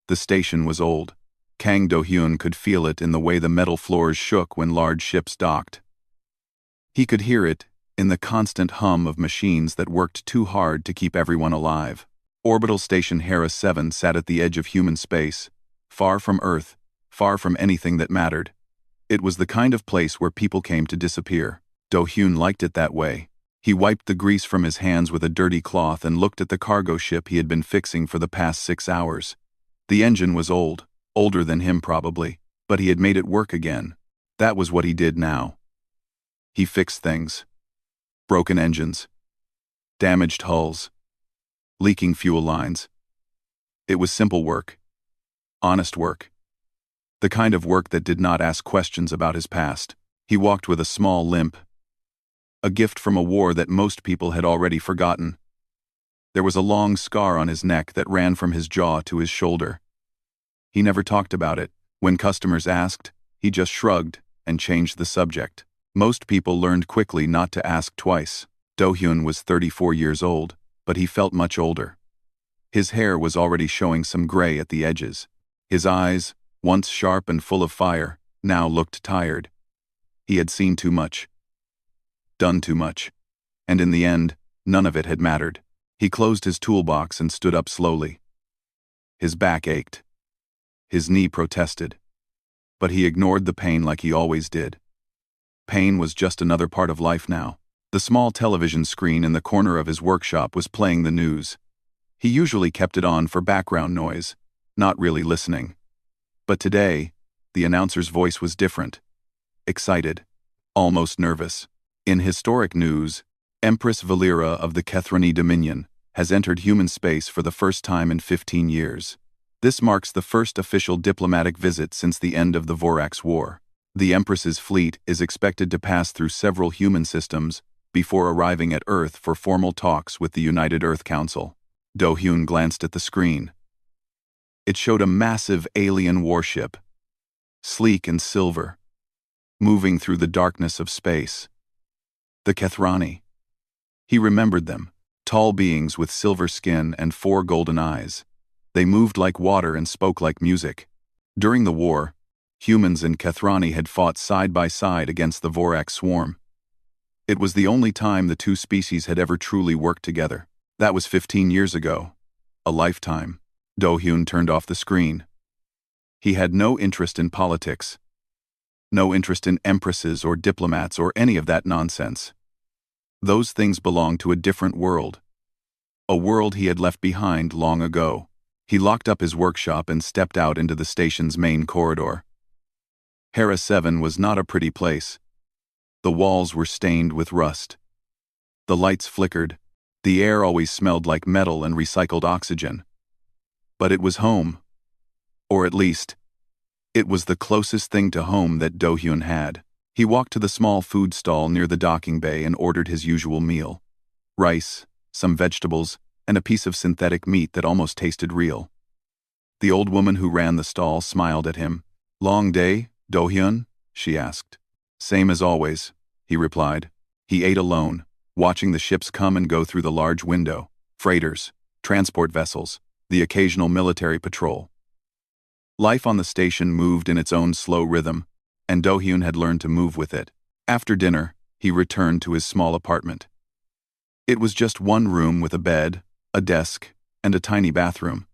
The station was old. Kang Do-hyun could feel it in the way the metal floors shook when large ships docked. He could hear it in the constant hum of machines that worked too hard to keep everyone alive. Orbital Station Hera 7 sat at the edge of human space, far from Earth, far from anything that mattered. It was the kind of place where people came to disappear. Do-hyun liked it that way. He wiped the grease from his hands with a dirty cloth and looked at the cargo ship he had been fixing for the past 6 hours. The engine was old, older than him probably, but he had made it work again. That was what he did now. He fixed things. Broken engines. Damaged hulls. Leaking fuel lines. It was simple work. Honest work. The kind of work that did not ask questions about his past. He walked with a small limp. A gift from a war that most people had already forgotten. There was a long scar on his neck that ran from his jaw to his shoulder. He never talked about it. When customers asked, he just shrugged and changed the subject. Most people learned quickly not to ask twice. Do-hyun was 34 years old, but he felt much older. His hair was already showing some gray at the edges. His eyes, once sharp and full of fire, now looked tired. He had seen too much. Done too much. And in the end, none of it had mattered. He closed his toolbox and stood up slowly. His back ached. His knee protested. But he ignored the pain like he always did. Pain was just another part of life now. The small television screen in the corner of his workshop was playing the news. He usually kept it on for background noise, not really listening. But today, the announcer's voice was different. Excited. Almost nervous. In historic news, Empress Valera of the Kethrani Dominion has entered human space for the first time in 15 years. This marks the first official diplomatic visit since the end of the Vorax War. The Empress's fleet is expected to pass through several human systems before arriving at Earth for formal talks with the United Earth Council. Do-hyun glanced at the screen. It showed a massive alien warship, sleek and silver, moving through the darkness of space. The Kethrani. He remembered them, tall beings with silver skin and 4 golden eyes. They moved like water and spoke like music. During the war, humans and Kethrani had fought side by side against the Vorax swarm. It was the only time the two species had ever truly worked together. That was 15 years ago. A lifetime. Do-hyun turned off the screen. He had no interest in politics. No interest in empresses or diplomats or any of that nonsense. Those things belonged to a different world. A world he had left behind long ago. He locked up his workshop and stepped out into the station's main corridor. Hera 7 was not a pretty place. The walls were stained with rust. The lights flickered. The air always smelled like metal and recycled oxygen. But it was home. Or at least, it was the closest thing to home that Do-hyun had. He walked to the small food stall near the docking bay and ordered his usual meal. Rice, some vegetables, and a piece of synthetic meat that almost tasted real. The old woman who ran the stall smiled at him. "Long day, Do-hyun?" she asked. "Same as always," he replied. He ate alone, watching the ships come and go through the large window. Freighters, transport vessels, the occasional military patrol. Life on the station moved in its own slow rhythm, and Do-hyun had learned to move with it. After dinner, he returned to his small apartment. It was just one room with a bed, a desk, and a tiny bathroom.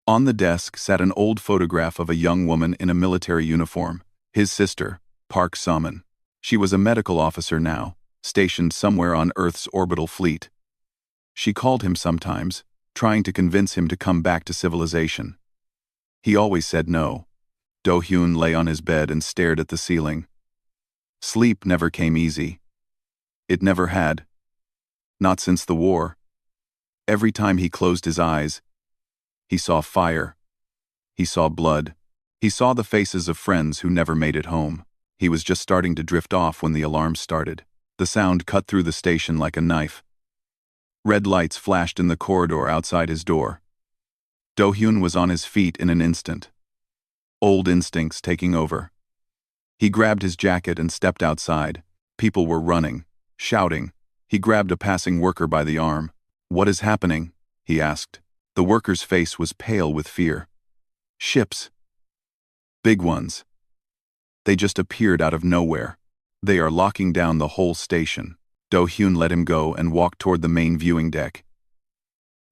On the desk sat an old photograph of a young woman in a military uniform, his sister, Park Saman. She was a medical officer now, stationed somewhere on Earth's orbital fleet. She called him sometimes, trying to convince him to come back to civilization. He always said no. Do-hyun lay on his bed and stared at the ceiling. Sleep never came easy. It never had. Not since the war. Every time he closed his eyes, he saw fire. He saw blood. He saw the faces of friends who never made it home. He was just starting to drift off when the alarm started. The sound cut through the station like a knife. Red lights flashed in the corridor outside his door. Do-hyun was on his feet in an instant. Old instincts taking over. He grabbed his jacket and stepped outside. People were running, shouting. He grabbed a passing worker by the arm. "What is happening?" he asked. The worker's face was pale with fear. Ships. Big ones. They just appeared out of nowhere. They are locking down the whole station. Do-hyun let him go and walked toward the main viewing deck.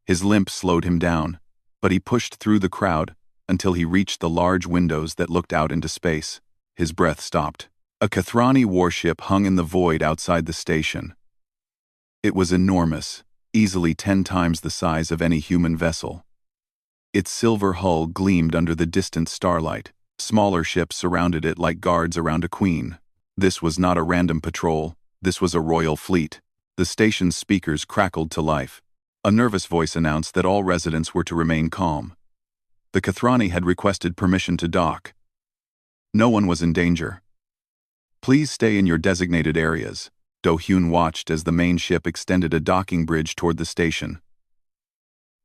His limp slowed him down, but he pushed through the crowd until he reached the large windows that looked out into space. His breath stopped. A Kathrani warship hung in the void outside the station. It was enormous, easily 10 times the size of any human vessel. Its silver hull gleamed under the distant starlight. Smaller ships surrounded it like guards around a queen. This was not a random patrol, this was a royal fleet. The station's speakers crackled to life. A nervous voice announced that all residents were to remain calm. The Kathrani had requested permission to dock. No one was in danger. Please stay in your designated areas. Do-hyun watched as the main ship extended a docking bridge toward the station.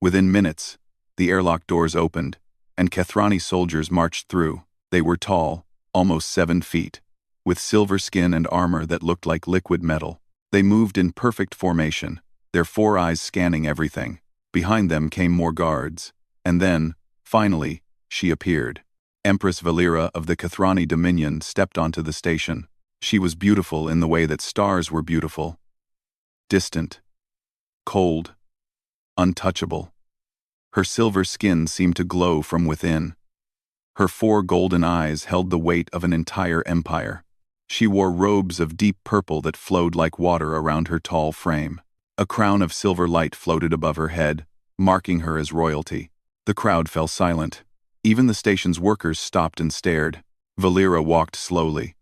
Within minutes, the airlock doors opened, and Kathrani soldiers marched through. They were tall, almost 7 feet, with silver skin and armor that looked like liquid metal. They moved in perfect formation, their 4 eyes scanning everything. Behind them came more guards, and then, finally, she appeared. Empress Valera of the Kathrani Dominion stepped onto the station. She was beautiful in the way that stars were beautiful. Distant. Cold. Untouchable. Her silver skin seemed to glow from within. Her 4 golden eyes held the weight of an entire empire. She wore robes of deep purple that flowed like water around her tall frame. A crown of silver light floated above her head, marking her as royalty. The crowd fell silent. Even the station's workers stopped and stared. Valera walked slowly,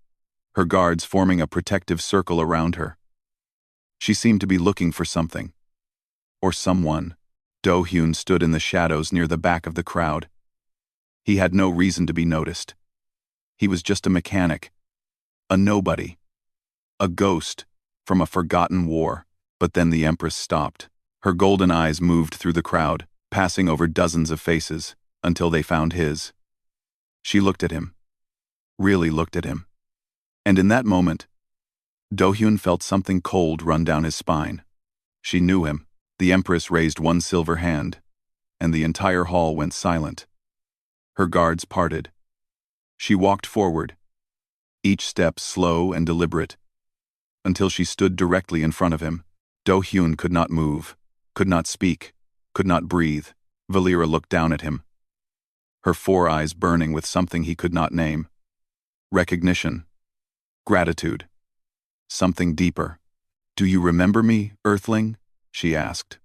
her guards forming a protective circle around her. She seemed to be looking for something. Or someone. Do-hyun stood in the shadows near the back of the crowd. He had no reason to be noticed. He was just a mechanic. A nobody. A ghost from a forgotten war. But then the Empress stopped. Her golden eyes moved through the crowd, passing over dozens of faces, until they found his. She looked at him. Really looked at him. And in that moment, Do-hyun felt something cold run down his spine. She knew him. The Empress raised one silver hand, and the entire hall went silent. Her guards parted. She walked forward, each step slow and deliberate, until she stood directly in front of him. Do-hyun could not move, could not speak, could not breathe. Valera looked down at him, her 4 eyes burning with something he could not name. Recognition. Gratitude. Something deeper. "Do you remember me, Earthling?" she asked.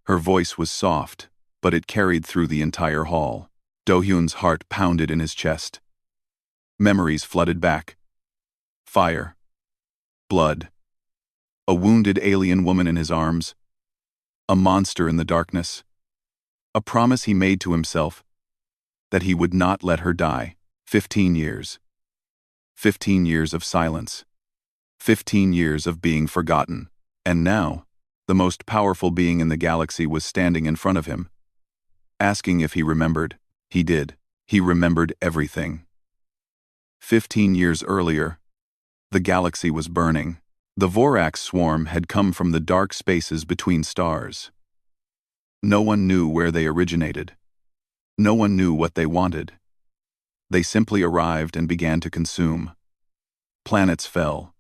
Her voice was soft, but it carried through the entire hall. Do-hyun's heart pounded in his chest. Memories flooded back. Fire. Blood. A wounded alien woman in his arms. A monster in the darkness. A promise he made to himself that he would not let her die. 15 years. 15 years of silence. 15 years of being forgotten. And now, the most powerful being in the galaxy was standing in front of him, asking if he remembered. He did. He remembered everything. 15 years earlier, the galaxy was burning. The Vorax swarm had come from the dark spaces between stars. No one knew where they originated. No one knew what they wanted. They simply arrived and began to consume. Planets fell.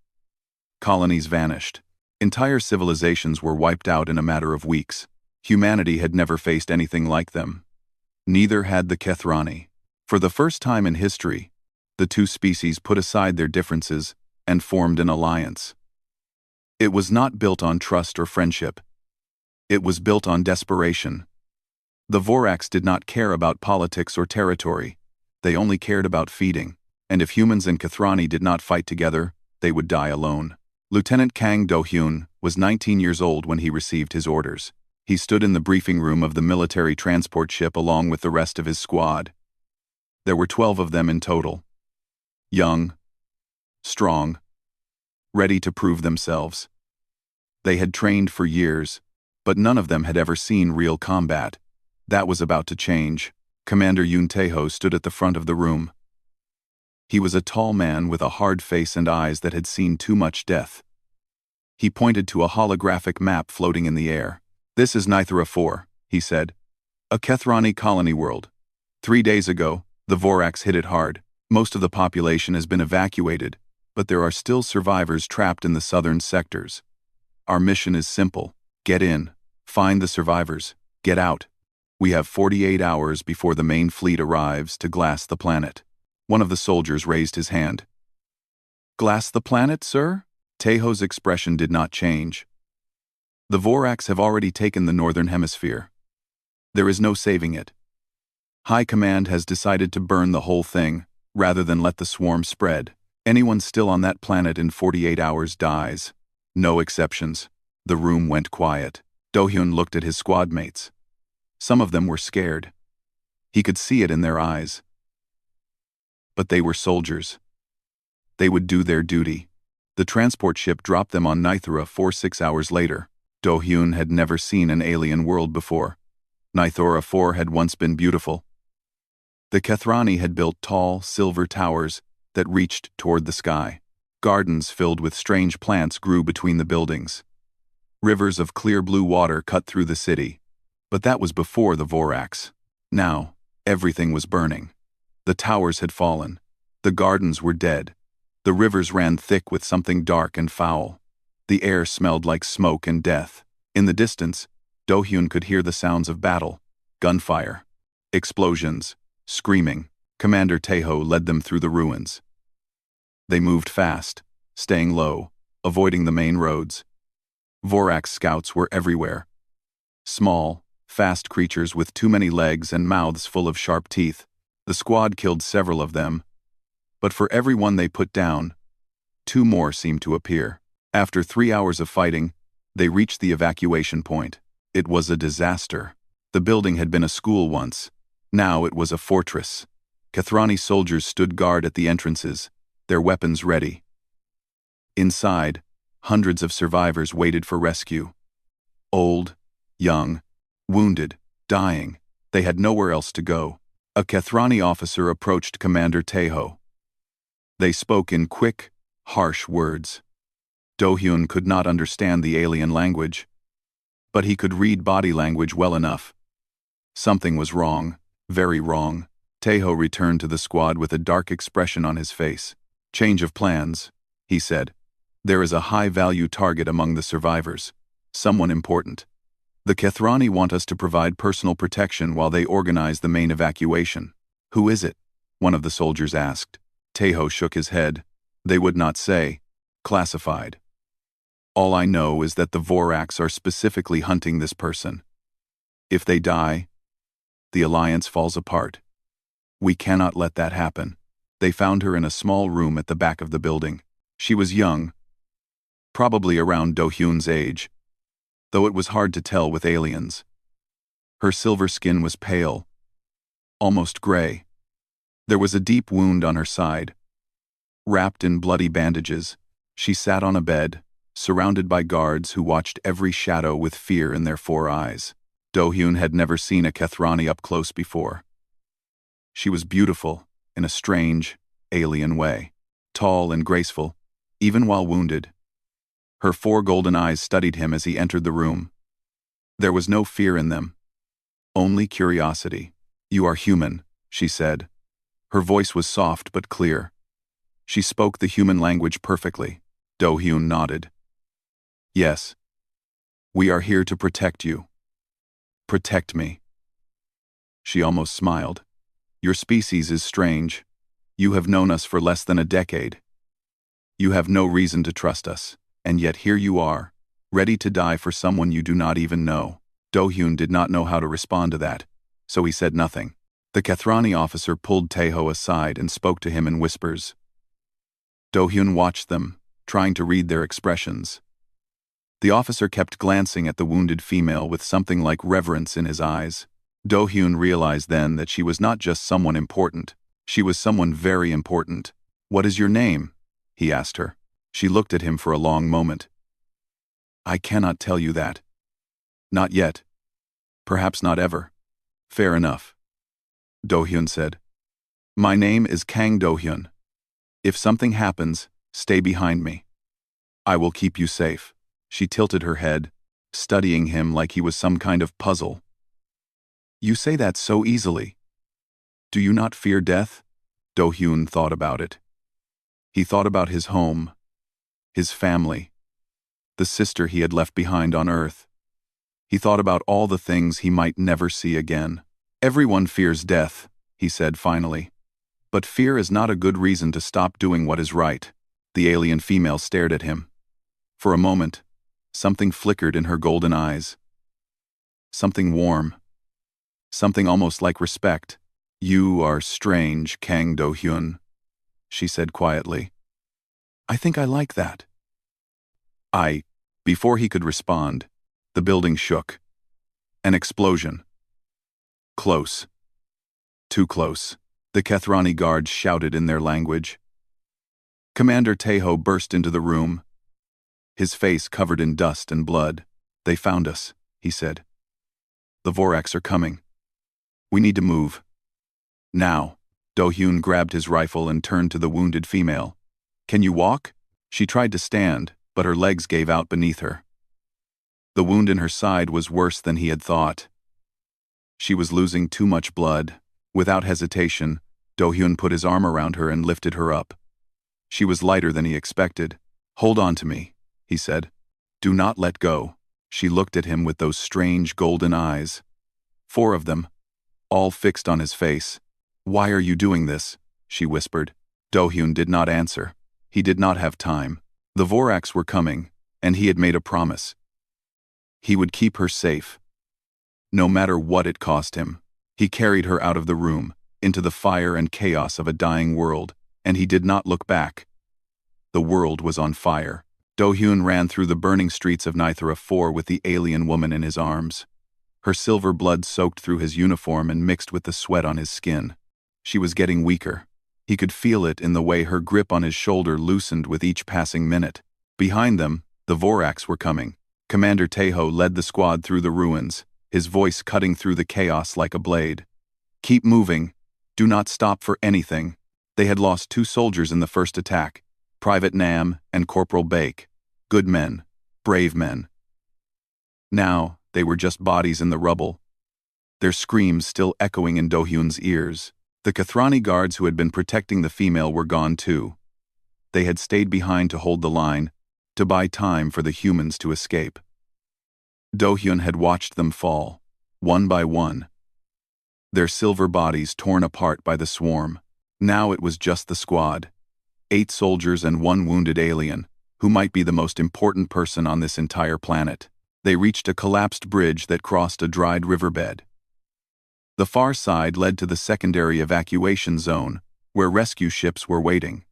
Colonies vanished. Entire civilizations were wiped out in a matter of weeks. Humanity had never faced anything like them. Neither had the Kathrani. For the first time in history, the 2 species put aside their differences and formed an alliance. It was not built on trust or friendship. It was built on desperation. The Vorax did not care about politics or territory. They only cared about feeding. And if humans and Kathrani did not fight together, they would die alone. Lieutenant Kang Do-hyun was 19 years old when he received his orders. He stood in the briefing room of the military transport ship along with the rest of his squad. There were 12 of them in total. Young, strong, ready to prove themselves. They had trained for years, but none of them had ever seen real combat. That was about to change. Commander Yoon Tae-ho stood at the front of the room. He was a tall man with a hard face and eyes that had seen too much death. He pointed to a holographic map floating in the air. "This is Nithra 4, he said. "A Kathrani colony world. 3 days ago, The Vorax hit it hard. Most of the population has been evacuated, but there are still survivors trapped in the southern sectors. Our mission is simple. Get in, find the survivors, get out. We have 48 hours before the main fleet arrives to glass the planet. One of the soldiers raised his hand. Glass the planet, sir? Tejo's expression did not change. The Vorax have already taken the northern hemisphere. There is no saving it. High Command has decided to burn the whole thing, rather than let the swarm spread. Anyone still on that planet in 48 hours dies. No exceptions. The room went quiet. Do-hyun looked at his squad mates. Some of them were scared. He could see it in their eyes. But they were soldiers. They would do their duty. The transport ship dropped them on Nithura 6 hours later. Do-hyun had never seen an alien world before. Nithura 4 had once been beautiful. The Kethrani had built tall, silver towers that reached toward the sky. Gardens filled with strange plants grew between the buildings. Rivers of clear blue water cut through the city. But that was before the Vorax. Now, everything was burning. The towers had fallen. The gardens were dead. The rivers ran thick with something dark and foul. The air smelled like smoke and death. In the distance, Do-hyun could hear the sounds of battle. Gunfire. Explosions. Screaming. Commander Tejo led them through the ruins. They moved fast, staying low, avoiding the main roads. Vorax scouts were everywhere. Small, fast creatures with too many legs and mouths full of sharp teeth. The squad killed several of them. But for every one they put down, 2 more seemed to appear. After 3 hours of fighting, they reached the evacuation point. It was a disaster. The building had been a school once. Now it was a fortress. Kethrani soldiers stood guard at the entrances, their weapons ready. Inside, hundreds of survivors waited for rescue. Old, young, wounded, dying. They had nowhere else to go. A Kethrani officer approached Commander Tejo. They spoke in quick, harsh words. Do-hyun could not understand the alien language, but he could read body language well enough. Something was wrong, very wrong. Tejo returned to the squad with a dark expression on his face. Change of plans, he said. There is a high-value target among the survivors. Someone important. The Kethrani want us to provide personal protection while they organize the main evacuation. Who is it? One of the soldiers asked. Tejo shook his head. They would not say. Classified. All I know is that the Vorax are specifically hunting this person. If they die, the alliance falls apart. We cannot let that happen. They found her in a small room at the back of the building. She was young, probably around Do-hyun's age, though it was hard to tell with aliens. Her silver skin was pale, almost gray. There was a deep wound on her side. Wrapped in bloody bandages, she sat on a bed, surrounded by guards who watched every shadow with fear in their 4 eyes. Do-hyun had never seen a Kethrani up close before. She was beautiful, in a strange, alien way. Tall and graceful, even while wounded. Her 4 golden eyes studied him as he entered the room. There was no fear in them. Only curiosity. You are human, she said. Her voice was soft but clear. She spoke the human language perfectly. Do-hyun nodded. Yes. We are here to protect you. Protect me. She almost smiled. Your species is strange. You have known us for less than a decade. You have no reason to trust us, and yet here you are, ready to die for someone you do not even know. Do-hyun did not know how to respond to that, so he said nothing. The Kethrani officer pulled Tejo aside and spoke to him in whispers. Do-hyun watched them, trying to read their expressions. The officer kept glancing at the wounded female with something like reverence in his eyes. Do-hyun realized then that she was not just someone important. She was someone very important. What is your name? He asked her. She looked at him for a long moment. I cannot tell you that. Not yet. Perhaps not ever. Fair enough. Do-hyun said. My name is Kang Do-hyun. If something happens, stay behind me. I will keep you safe. She tilted her head, studying him like he was some kind of puzzle. You say that so easily. Do you not fear death? Do-hyun thought about it. He thought about his home, his family, the sister he had left behind on Earth. He thought about all the things he might never see again. Everyone fears death, he said finally. But fear is not a good reason to stop doing what is right. The alien female stared at him. For a moment, something flickered in her golden eyes. Something warm. Something almost like respect. You are strange, Kang Do-hyun, she said quietly. I think I like that. Before he could respond, the building shook. An explosion. Close. Too close. The Kethrani guards shouted in their language. Commander Taeho burst into the room, his face covered in dust and blood. They found us, he said. The Vorax are coming. We need to move. Now. Do-hyun grabbed his rifle and turned to the wounded female. Can you walk? She tried to stand, but her legs gave out beneath her. The wound in her side was worse than he had thought. She was losing too much blood. Without hesitation, Do-hyun put his arm around her and lifted her up. She was lighter than he expected. Hold on to me, he said. Do not let go. She looked at him with those strange golden eyes. 4 of them, all fixed on his face. Why are you doing this? She whispered. Do-hyun did not answer. He did not have time. The Vorax were coming, and he had made a promise. He would keep her safe. No matter what it cost him. He carried her out of the room, into the fire and chaos of a dying world, and he did not look back. The world was on fire. Do-hyun ran through the burning streets of Nithra 4 with the alien woman in his arms. Her silver blood soaked through his uniform and mixed with the sweat on his skin. She was getting weaker. He could feel it in the way her grip on his shoulder loosened with each passing minute. Behind them, the Vorax were coming. Commander Taeho led the squad through the ruins, his voice cutting through the chaos like a blade. Keep moving. Do not stop for anything. They had lost 2 soldiers in the first attack, Private Nam and Corporal Baek. Good men, brave men. Now, they were just bodies in the rubble, their screams still echoing in Do-hyun's ears. The Kethrani guards who had been protecting the female were gone too. They had stayed behind to hold the line, to buy time for the humans to escape. Do-hyun had watched them fall, one by one, their silver bodies torn apart by the swarm. Now it was just the squad, 8 soldiers and 1 wounded alien, who might be the most important person on this entire planet. They reached a collapsed bridge that crossed a dried riverbed. The far side led to the secondary evacuation zone, where rescue ships were waiting.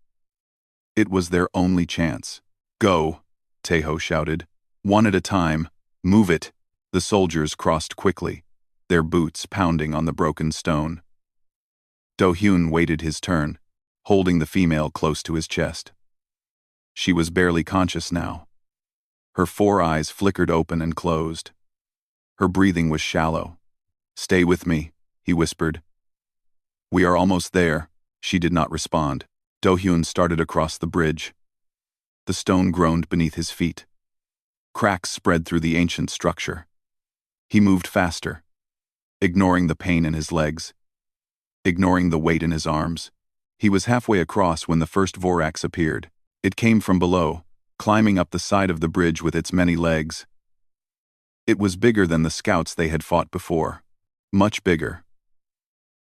It was their only chance. Go, Taeho shouted. 1 at a time. Move it. The soldiers crossed quickly, their boots pounding on the broken stone. Do-hyun waited his turn, holding the female close to his chest. She was barely conscious now. Her 4 eyes flickered open and closed. Her breathing was shallow. Stay with me, he whispered. We are almost there. She did not respond. Do-hyun started across the bridge. The stone groaned beneath his feet. Cracks spread through the ancient structure. He moved faster, ignoring the pain in his legs, ignoring the weight in his arms. He was halfway across when the first Vorax appeared. It came from below, climbing up the side of the bridge with its many legs. It was bigger than the scouts they had fought before. Much bigger.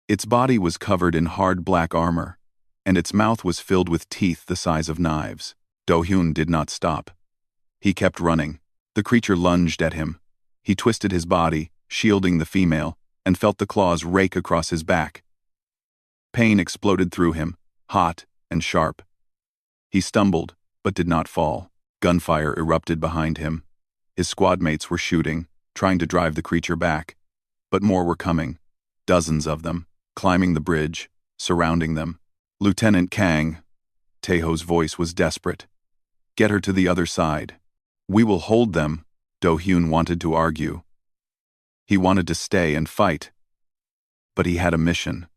Its body was covered in hard black armor, and its mouth was filled with teeth the size of knives. Do-hyun did not stop. He kept running. The creature lunged at him. He twisted his body, shielding the female, and felt the claws rake across his back. Pain exploded through him, hot and sharp. He stumbled, but did not fall. Gunfire erupted behind him. His squad mates were shooting, trying to drive the creature back. But more were coming. Dozens of them, climbing the bridge, surrounding them. Lieutenant Kang. Taeho's voice was desperate. Get her to the other side. We will hold them, Do-hyun wanted to argue. He wanted to stay and fight. But he had a mission.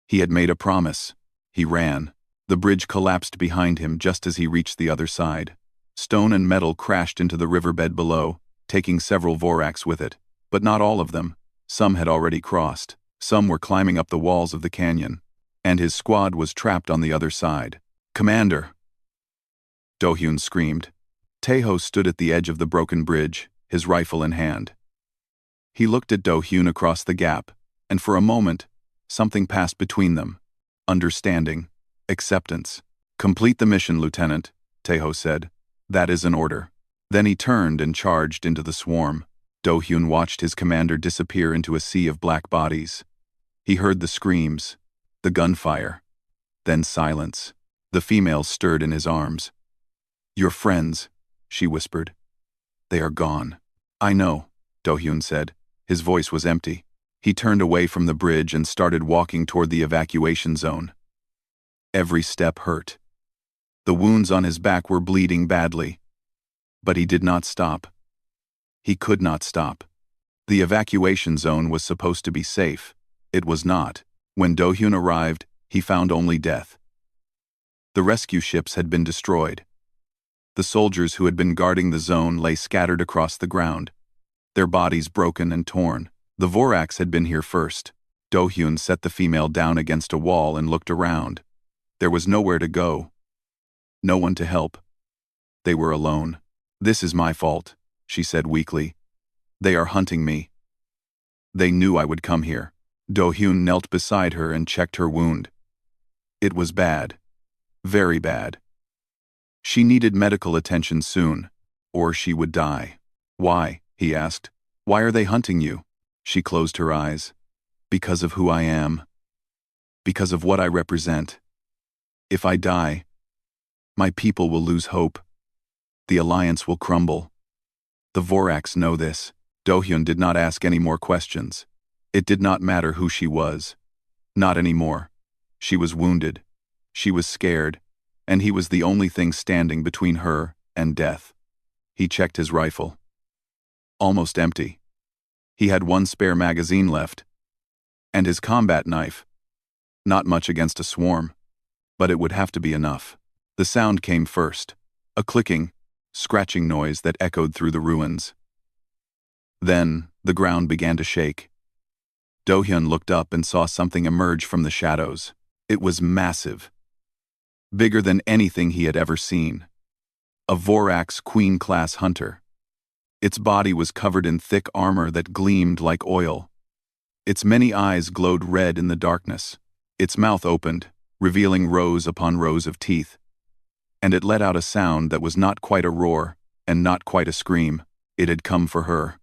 He had made a promise. He ran. The bridge collapsed behind him just as he reached the other side. Stone and metal crashed into the riverbed below, taking several Vorax with it. But not all of them. Some had already crossed. Some were climbing up the walls of the canyon, and his squad was trapped on the other side. "Commander!" Do-hyun screamed. Taeho stood at the edge of the broken bridge, his rifle in hand. He looked at Do-hyun across the gap, and for a moment, something passed between them. Understanding. Acceptance. "Complete the mission, Lieutenant," Taeho said. "That is an order." Then he turned and charged into the swarm. Do-hyun watched his commander disappear into a sea of black bodies. He heard the screams, the gunfire. Then silence. The female stirred in his arms. "Your friends," she whispered. "They are gone." "I know," Do-hyun said. His voice was empty. He turned away from the bridge and started walking toward the evacuation zone. Every step hurt. The wounds on his back were bleeding badly. But he did not stop. He could not stop. The evacuation zone was supposed to be safe. It was not. When Do-hyun arrived, he found only death. The rescue ships had been destroyed. The soldiers who had been guarding the zone lay scattered across the ground, their bodies broken and torn. The Vorax had been here first. Do-hyun set the female down against a wall and looked around. There was nowhere to go. No one to help. They were alone. "This is my fault," she said weakly. "They are hunting me. They knew I would come here." Do-hyun knelt beside her and checked her wound. It was bad. Very bad. She needed medical attention soon, or she would die. "Why?" he asked. "Why are they hunting you?" She closed her eyes. "Because of who I am. Because of what I represent. If I die, my people will lose hope. The alliance will crumble. The Vorax know this." Do-hyun did not ask any more questions. It did not matter who she was. Not anymore. She was wounded. She was scared, and he was the only thing standing between her and death. He checked his rifle. Almost empty. He had one spare magazine left. And his combat knife. Not much against a swarm. But it would have to be enough. The sound came first. A clicking, scratching noise that echoed through the ruins. Then, the ground began to shake. Do-hyun looked up and saw something emerge from the shadows. It was massive. Bigger than anything he had ever seen. A Vorax Queen-class hunter. Its body was covered in thick armor that gleamed like oil. Its many eyes glowed red in the darkness. Its mouth opened, revealing rows upon rows of teeth. And it let out a sound that was not quite a roar, and not quite a scream. It had come for her.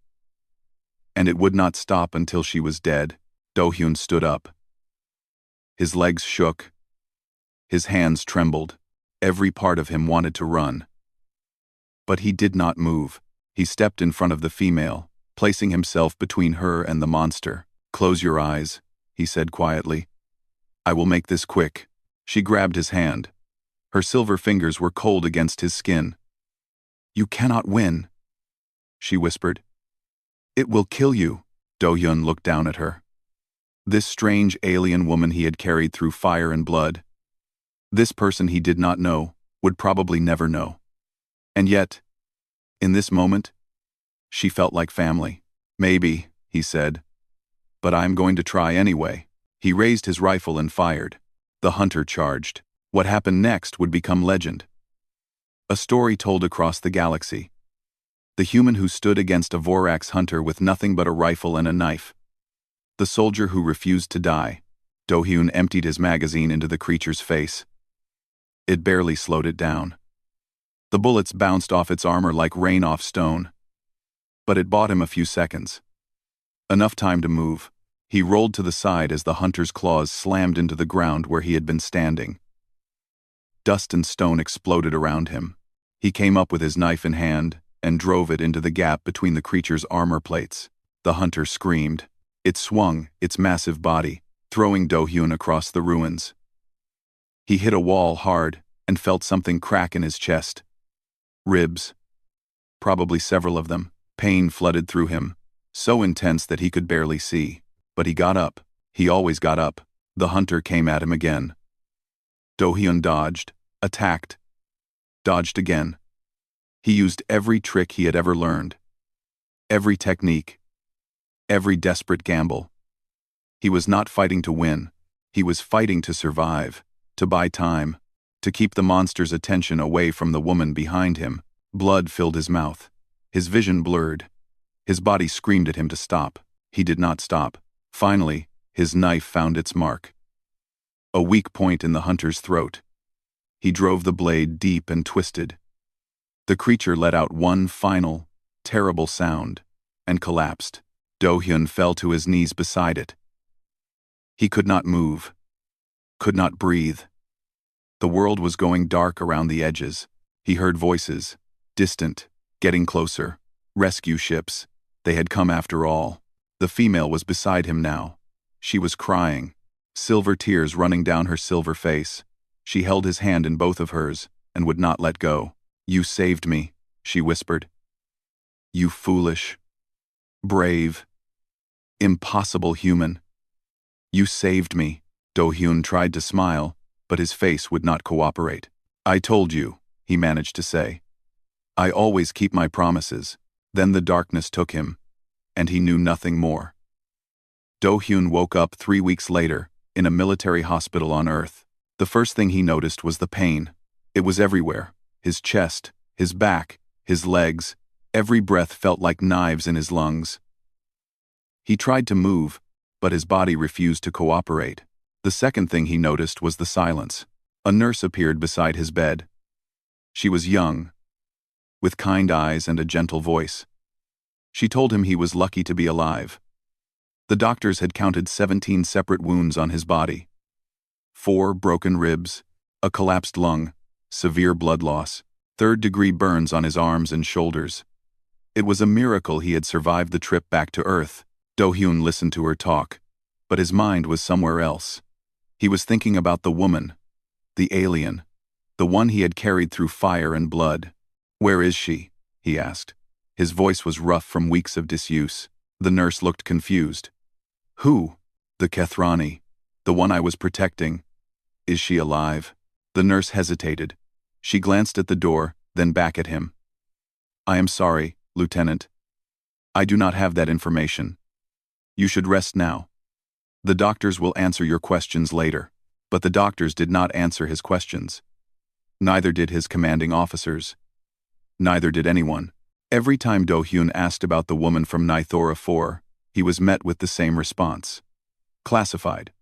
And it would not stop until she was dead. Do-hyun stood up. His legs shook. His hands trembled. Every part of him wanted to run. But he did not move. He stepped in front of the female, placing himself between her and the monster. "Close your eyes," he said quietly. "I will make this quick." She grabbed his hand. Her silver fingers were cold against his skin. "You cannot win," she whispered. "It will kill you." Do-hyun looked down at her. This strange alien woman he had carried through fire and blood. This person he did not know, would probably never know. And yet, in this moment, she felt like family. "Maybe," he said. "But I'm going to try anyway." He raised his rifle and fired. The hunter charged. What happened next would become legend. A story told across the galaxy. The human who stood against a Vorax hunter with nothing but a rifle and a knife. The soldier who refused to die. Do-hyun emptied his magazine into the creature's face. It barely slowed it down. The bullets bounced off its armor like rain off stone. But it bought him a few seconds. Enough time to move. He rolled to the side as the hunter's claws slammed into the ground where he had been standing. Dust and stone exploded around him. He came up with his knife in hand and drove it into the gap between the creature's armor plates. The hunter screamed. It swung, its massive body, throwing Do-hyun across the ruins. He hit a wall hard and felt something crack in his chest. Ribs. Probably several of them. Pain flooded through him, so intense that he could barely see. But he got up. He always got up. The hunter came at him again. Do-hyun dodged, attacked, dodged again. He used every trick he had ever learned. Every technique. Every desperate gamble. He was not fighting to win. He was fighting to survive, to buy time, to keep the monster's attention away from the woman behind him. Blood filled his mouth. His vision blurred. His body screamed at him to stop. He did not stop. Finally, his knife found its mark. A weak point in the hunter's throat. He drove the blade deep and twisted. The creature let out one final, terrible sound, and collapsed. Do-hyun fell to his knees beside it. He could not move, could not breathe. The world was going dark around the edges. He heard voices, distant, getting closer. Rescue ships. They had come after all. The female was beside him now. She was crying, silver tears running down her silver face. She held his hand in both of hers and would not let go. "You saved me," she whispered. "You foolish, brave, impossible human. You saved me." Do-hyun tried to smile, but his face would not cooperate. "I told you," he managed to say. "I always keep my promises." Then the darkness took him, and he knew nothing more. Do-hyun woke up 3 weeks later, in a military hospital on Earth. The first thing he noticed was the pain. It was everywhere. His chest, his back, his legs. Every breath felt like knives in his lungs. He tried to move, but his body refused to cooperate. The second thing he noticed was the silence. A nurse appeared beside his bed. She was young, with kind eyes and a gentle voice. She told him he was lucky to be alive. The doctors had counted 17 separate wounds on his body. 4 broken ribs, a collapsed lung, severe blood loss, third-degree burns on his arms and shoulders. It was a miracle he had survived the trip back to Earth. Do-hyun listened to her talk, but his mind was somewhere else. He was thinking about the woman, the alien, the one he had carried through fire and blood. "Where is she?" he asked. His voice was rough from weeks of disuse. The nurse looked confused. "Who?" "The Kethrani, the one I was protecting. Is she alive?" The nurse hesitated. She glanced at the door, then back at him. "I am sorry, Lieutenant. I do not have that information. You should rest now. The doctors will answer your questions later." But the doctors did not answer his questions. Neither did his commanding officers. Neither did anyone. Every time Do-hyun asked about the woman from Nithora 4, he was met with the same response. Classified.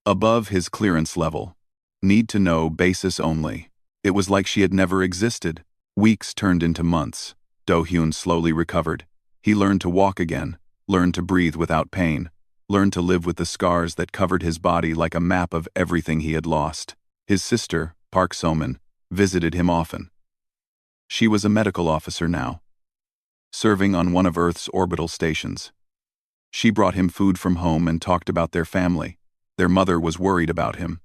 Above his clearance level. Need to know basis only. It was like she had never existed. Weeks turned into months. Do-hyun slowly recovered. He learned to walk again, learned to breathe without pain, learned to live with the scars that covered his body like a map of everything he had lost. His sister, Park So-min, visited him often. She was a medical officer now, serving on one of Earth's orbital stations. She brought him food from home and talked about their family. Their mother was worried about him.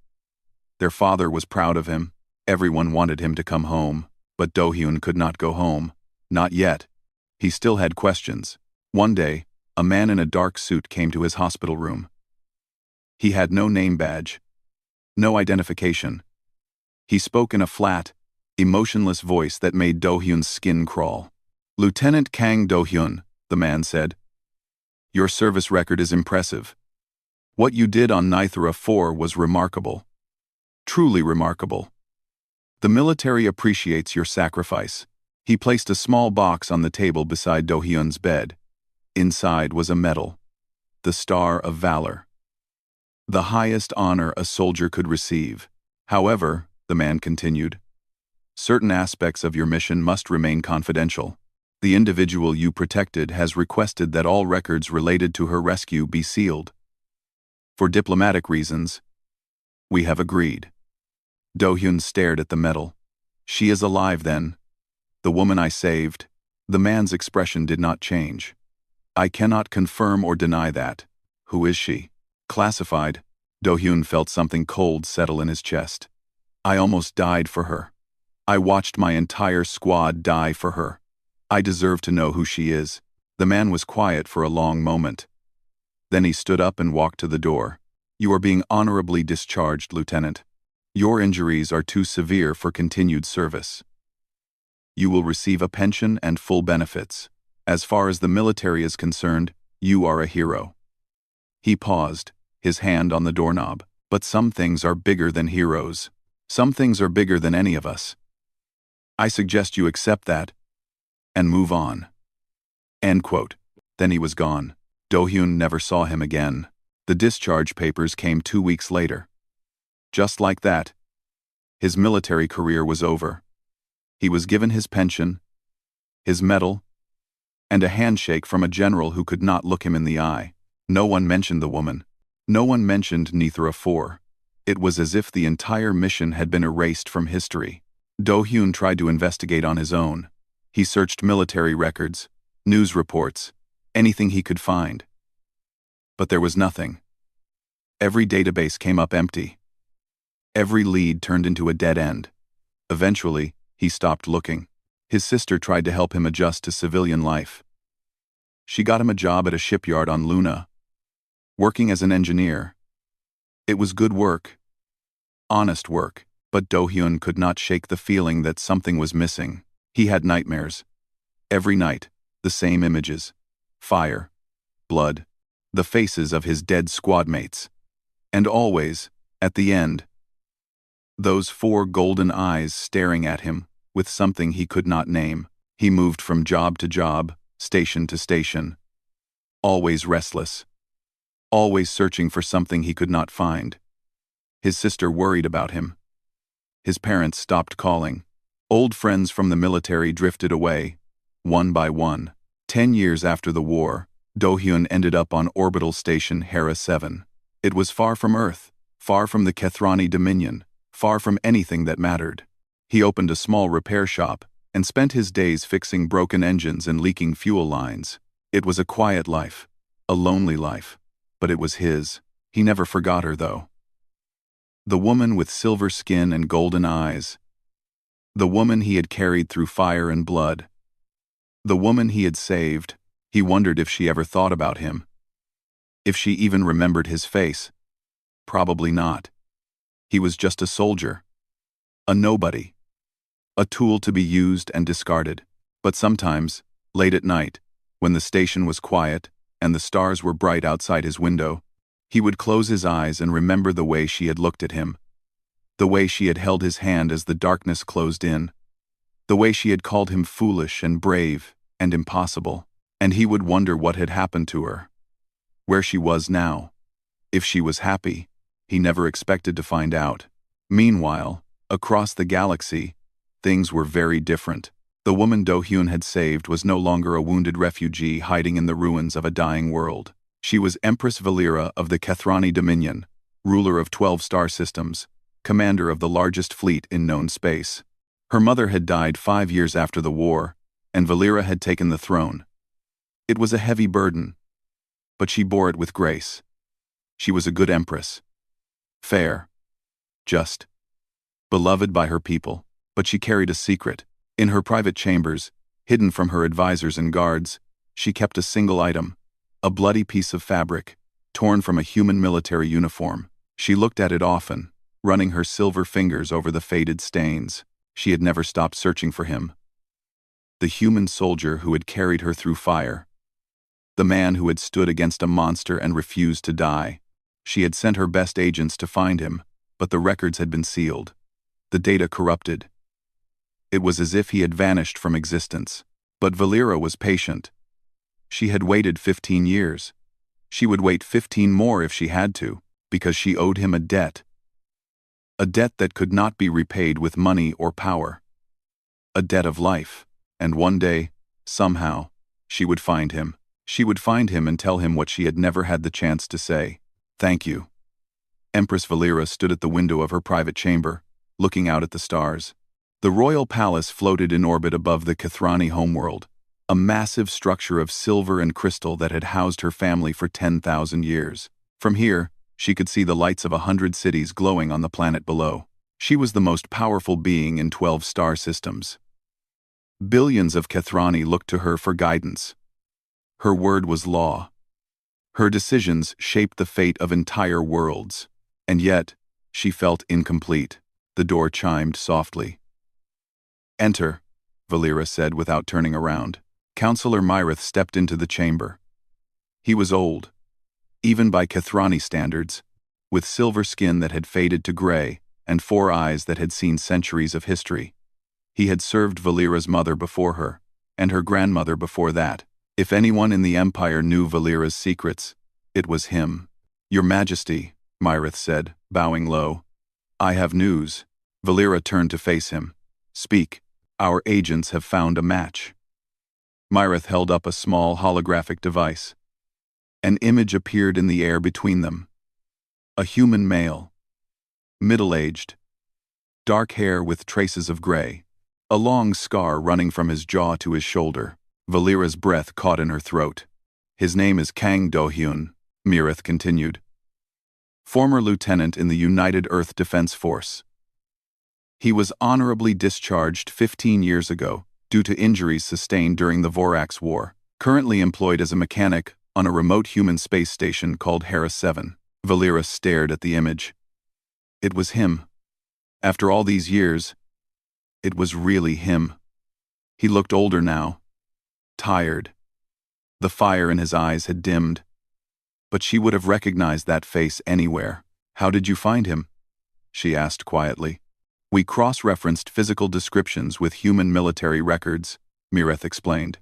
Their father was proud of him. Everyone wanted him to come home, but Do-hyun could not go home. Not yet. He still had questions. One day, a man in a dark suit came to his hospital room. He had no name badge, no identification. He spoke in a flat, emotionless voice that made Do-hyun's skin crawl. "Lieutenant Kang Do-hyun," the man said. "Your service record is impressive. What you did on Nithora 4 was remarkable. Truly remarkable. The military appreciates your sacrifice." He placed a small box on the table beside Do-hyun's bed. Inside was a medal, the Star of Valor. The highest honor a soldier could receive. "However," the man continued, "certain aspects of your mission must remain confidential. The individual you protected has requested that all records related to her rescue be sealed. For diplomatic reasons, we have agreed." Do-hyun stared at the medal. "She is alive then? The woman I saved?" The man's expression did not change. "I cannot confirm or deny that. Who is she?" "Classified." Do-hyun felt something cold settle in his chest. "I almost died for her. I watched my entire squad die for her. I deserve to know who she is." The man was quiet for a long moment. Then he stood up and walked to the door. "You are being honorably discharged, Lieutenant. Your injuries are too severe for continued service. You will receive a pension and full benefits. As far as the military is concerned, you are a hero." He paused, his hand on the doorknob. But some things are bigger than heroes. Some things are bigger than any of us. I suggest you accept that and move on. End quote. Then he was gone. Do-hyun never saw him again. The discharge papers came 2 weeks later. Just like that, his military career was over. He was given his pension, his medal, and a handshake from a general who could not look him in the eye. No one mentioned the woman. No one mentioned Nithra 4. It was as if the entire mission had been erased from history. Do-hyun tried to investigate on his own. He searched military records, news reports, anything he could find. But there was nothing. Every database came up empty. Every lead turned into a dead end. Eventually, he stopped looking. His sister tried to help him adjust to civilian life. She got him a job at a shipyard on Luna, working as an engineer. It was good work, honest work, but Do-hyun could not shake the feeling that something was missing. He had nightmares. Every night, the same images. Fire, blood, the faces of his dead squad mates. And always, at the end, those 4 golden eyes staring at him with something he could not name. He moved from job to job, station to station. Always restless. Always searching for something he could not find. His sister worried about him. His parents stopped calling. Old friends from the military drifted away, one by one. 10 years after the war, Do-hyun ended up on orbital station Hera 7. It was far from Earth, far from the Kethrani Dominion, far from anything that mattered. He opened a small repair shop and spent his days fixing broken engines and leaking fuel lines. It was a quiet life, a lonely life. But it was his. He never forgot her, though. The woman with silver skin and golden eyes. The woman he had carried through fire and blood. The woman he had saved. He wondered if she ever thought about him. If she even remembered his face. Probably not. He was just a soldier. A nobody. A tool to be used and discarded. But sometimes, late at night, when the station was quiet, and the stars were bright outside his window, he would close his eyes and remember the way she had looked at him, the way she had held his hand as the darkness closed in, the way she had called him foolish and brave and impossible, and he would wonder what had happened to her, where she was now, if she was happy. He never expected to find out. Meanwhile, across the galaxy, things were very different. The woman Do-hyun had saved was no longer a wounded refugee hiding in the ruins of a dying world. She was Empress Valera of the Kethrani Dominion, ruler of 12 star systems, commander of the largest fleet in known space. Her mother had died 5 years after the war, and Valera had taken the throne. It was a heavy burden, but she bore it with grace. She was a good empress. Fair. Just. Beloved by her people, but she carried a secret. In her private chambers, hidden from her advisors and guards, she kept a single item, a bloody piece of fabric, torn from a human military uniform. She looked at it often, running her silver fingers over the faded stains. She had never stopped searching for him. The human soldier who had carried her through fire. The man who had stood against a monster and refused to die. She had sent her best agents to find him, but the records had been sealed. The data corrupted. It was as if he had vanished from existence. But Valera was patient. She had waited 15 years. She would wait 15 more if she had to, because she owed him a debt. A debt that could not be repaid with money or power. A debt of life. And one day, somehow, she would find him. She would find him and tell him what she had never had the chance to say. Thank you. Empress Valera stood at the window of her private chamber, looking out at the stars. The royal palace floated in orbit above the Kethrani homeworld, a massive structure of silver and crystal that had housed her family for 10,000 years. From here, she could see the lights of 100 cities glowing on the planet below. She was the most powerful being in 12 star systems. Billions of Kethrani looked to her for guidance. Her word was law. Her decisions shaped the fate of entire worlds. And yet, she felt incomplete. The door chimed softly. Enter, Valera said without turning around. Counselor Myrith stepped into the chamber. He was old, even by Kathrani standards, with silver skin that had faded to gray and 4 eyes that had seen centuries of history. He had served Valera's mother before her, and her grandmother before that. If anyone in the Empire knew Valera's secrets, it was him. "Your Majesty," Myrith said, bowing low. "I have news." Valera turned to face him. "Speak. Our agents have found a match." Myrith held up a small holographic device. An image appeared in the air between them. A human male. Middle-aged. Dark hair with traces of gray. A long scar running from his jaw to his shoulder. Valera's breath caught in her throat. "His name is Kang Do-hyun," Myrith continued. "Former lieutenant in the United Earth Defense Force. He was honorably discharged 15 years ago due to injuries sustained during the Vorax War, currently employed as a mechanic on a remote human space station called Hera 7. Valera stared at the image. It was him. After all these years, it was really him. He looked older now. Tired. The fire in his eyes had dimmed. But she would have recognized that face anywhere. "How did you find him?" she asked quietly. "We cross-referenced physical descriptions with human military records," Myrith explained.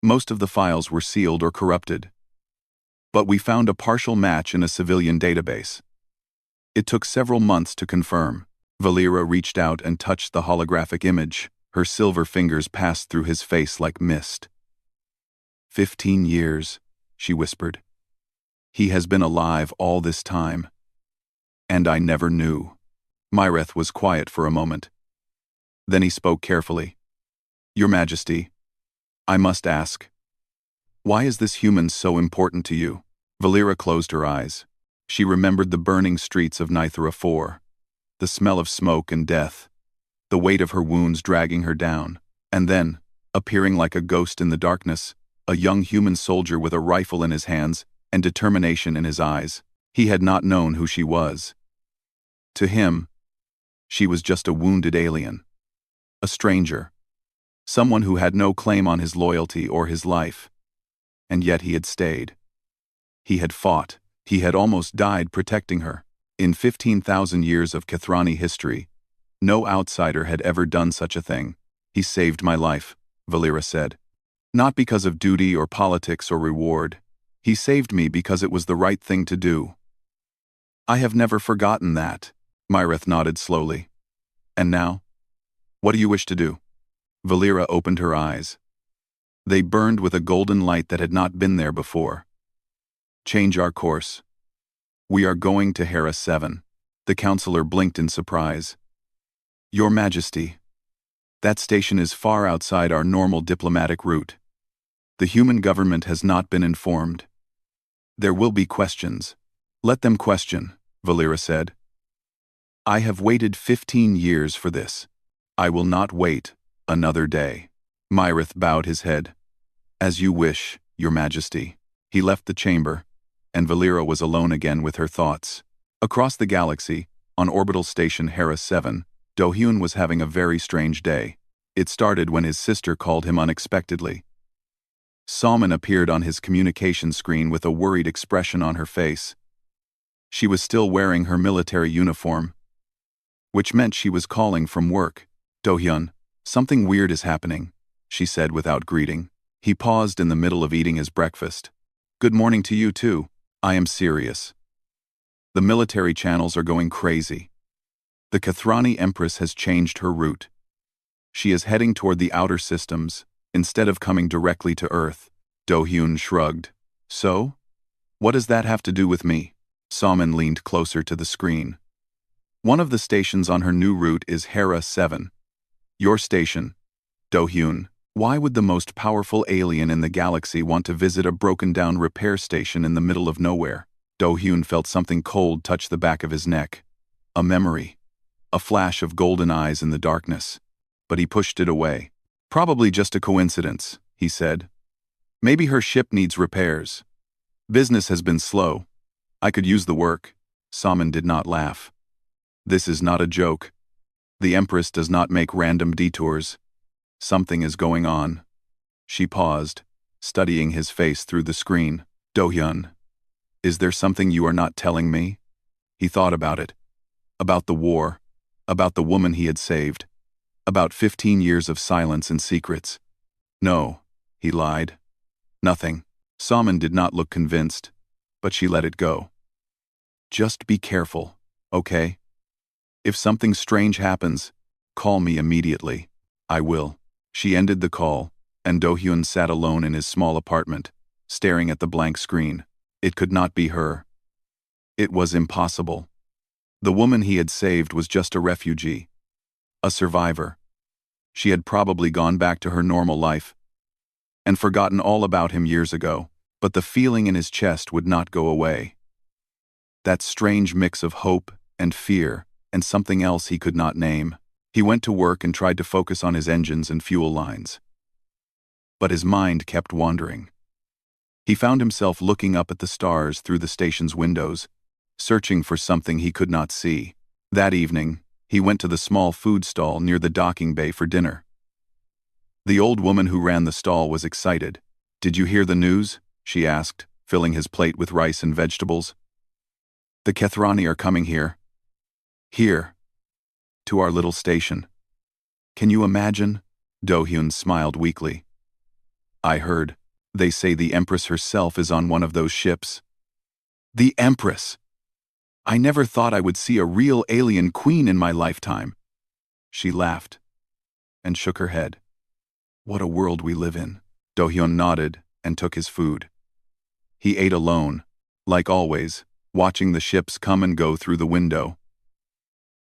"Most of the files were sealed or corrupted. But we found a partial match in a civilian database. It took several months to confirm." Valera reached out and touched the holographic image. Her silver fingers passed through his face like mist. 15 years, she whispered. "He has been alive all this time. And I never knew." Myrith was quiet for a moment. Then he spoke carefully. "Your Majesty, I must ask, why is this human so important to you?" Valera closed her eyes. She remembered the burning streets of Nithra 4, the smell of smoke and death, the weight of her wounds dragging her down, and then, appearing like a ghost in the darkness, a young human soldier with a rifle in his hands and determination in his eyes. He had not known who she was. To him, she was just a wounded alien, a stranger, someone who had no claim on his loyalty or his life. And yet he had stayed. He had fought. He had almost died protecting her. In 15,000 years of Kathrani history, no outsider had ever done such a thing. "He saved my life," Valera said. "Not because of duty or politics or reward. He saved me because it was the right thing to do." "I have never forgotten that," Myrith nodded slowly. "And now? What do you wish to do?" Valera opened her eyes. They burned with a golden light that had not been there before. "Change our course. We are going to Hera 7. The counselor blinked in surprise. "Your Majesty, that station is far outside our normal diplomatic route. The human government has not been informed. There will be questions." "Let them question," Valera said. "I have waited 15 years for this. I will not wait another day." Myrith bowed his head. "As you wish, Your Majesty." He left the chamber, and Valera was alone again with her thoughts. Across the galaxy, on orbital station Hera 7, Do-hyun was having a very strange day. It started when his sister called him unexpectedly. Salmon appeared on his communication screen with a worried expression on her face. She was still wearing her military uniform, which meant she was calling from work. "Do-hyun, something weird is happening," she said without greeting. He paused in the middle of eating his breakfast. "Good morning to you too. I am serious. The military channels are going crazy. The Kathrani Empress has changed her route. She is heading toward the outer systems, instead of coming directly to Earth." Do-hyun shrugged. "So? What does that have to do with me?" Salmon leaned closer to the screen. "One of the stations on her new route is Hera 7. Your station. Do-hyun, why would the most powerful alien in the galaxy want to visit a broken-down repair station in the middle of nowhere?" Do-hyun felt something cold touch the back of his neck. A memory. A flash of golden eyes in the darkness. But he pushed it away. "Probably just a coincidence," he said. "Maybe her ship needs repairs. Business has been slow. I could use the work." Salmon did not laugh. "This is not a joke. The Empress does not make random detours. Something is going on." She paused, studying his face through the screen. "Do-hyun, Is there something you are not telling me? He thought about it. About the war. About the woman he had saved. About 15 years of silence and secrets. No, he lied. Nothing. Salmon did not look convinced, but she let it go. Just be careful, okay? If something strange happens, call me immediately. I will. She ended the call, and Do-hyun sat alone in his small apartment, staring at the blank screen. It could not be her. It was impossible. The woman he had saved was just a refugee. A survivor. She had probably gone back to her normal life and forgotten all about him years ago, but the feeling in his chest would not go away. That strange mix of hope and fear and something else he could not name. He went to work and tried to focus on his engines and fuel lines. But his mind kept wandering. He found himself looking up at the stars through the station's windows, searching for something he could not see. That evening, he went to the small food stall near the docking bay for dinner. The old woman who ran the stall was excited. "Did you hear the news?" she asked, filling his plate with rice and vegetables. "The Kethrani are coming here. Here. To our little station. Can you imagine?" Do-hyun smiled weakly. "I heard. They say the Empress herself is on one of those ships." "The Empress! I never thought I would see a real alien queen in my lifetime." She laughed and shook her head. "What a world we live in." Do-hyun nodded and took his food. He ate alone, like always, watching the ships come and go through the window.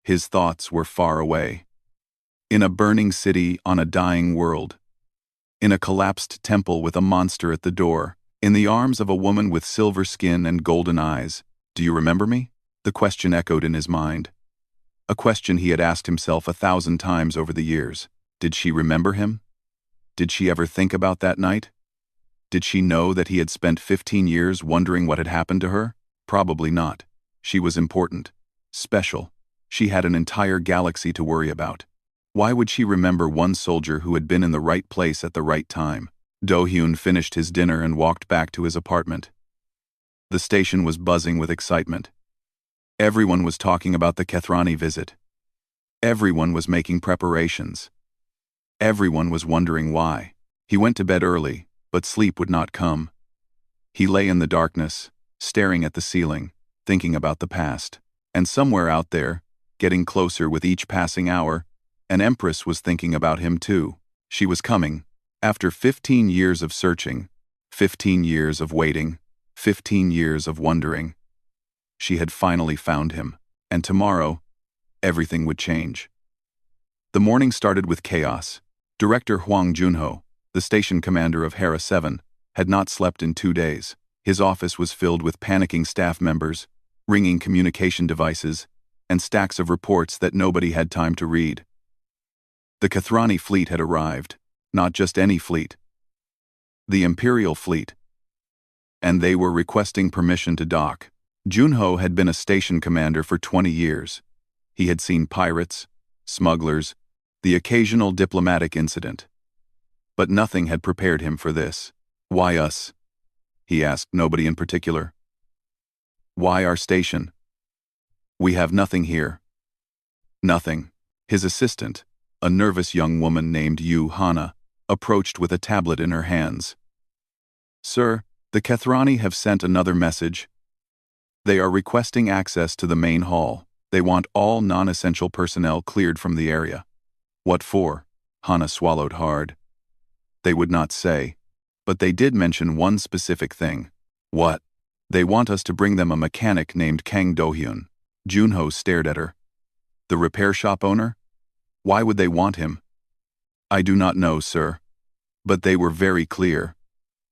His thoughts were far away. In a burning city on a dying world. In a collapsed temple with a monster at the door. In the arms of a woman with silver skin and golden eyes. "Do you remember me?" The question echoed in his mind. A question he had asked himself 1,000 times over the years. Did she remember him? Did she ever think about that night? Did she know that he had spent 15 years wondering what had happened to her? Probably not. She was important. Special. She had an entire galaxy to worry about. Why would she remember one soldier who had been in the right place at the right time? Do-hyun finished his dinner and walked back to his apartment. The station was buzzing with excitement. Everyone was talking about the Kethrani visit. Everyone was making preparations. Everyone was wondering why. He went to bed early, but sleep would not come. He lay in the darkness, staring at the ceiling, thinking about the past. And somewhere out there, getting closer with each passing hour, an Empress was thinking about him too. She was coming. After 15 years of searching, 15 years of waiting, 15 years of wondering. She had finally found him, and tomorrow, everything would change. The morning started with chaos. Director Hwang Junho, the station commander of Hera 7, had not slept in 2 days. His office was filled with panicking staff members, ringing communication devices, and stacks of reports that nobody had time to read. The Kethrani fleet had arrived, not just any fleet. The Imperial fleet. And they were requesting permission to dock. Junho had been a station commander for 20 years. He had seen pirates, smugglers, the occasional diplomatic incident. But nothing had prepared him for this. "Why us?" he asked nobody in particular. "Why our station? We have nothing here." Nothing. His assistant, a nervous young woman named Yu Hana, approached with a tablet in her hands. "Sir, the Kethrani have sent another message. They are requesting access to the main hall. They want all non-essential personnel cleared from the area." "What for?" Hana swallowed hard. They would not say, but they did mention one specific thing. "What?" "They want us to bring them a mechanic named Kang Do-hyun." Junho stared at her. "The repair shop owner? Why would they want him?" "I do not know, sir. But they were very clear.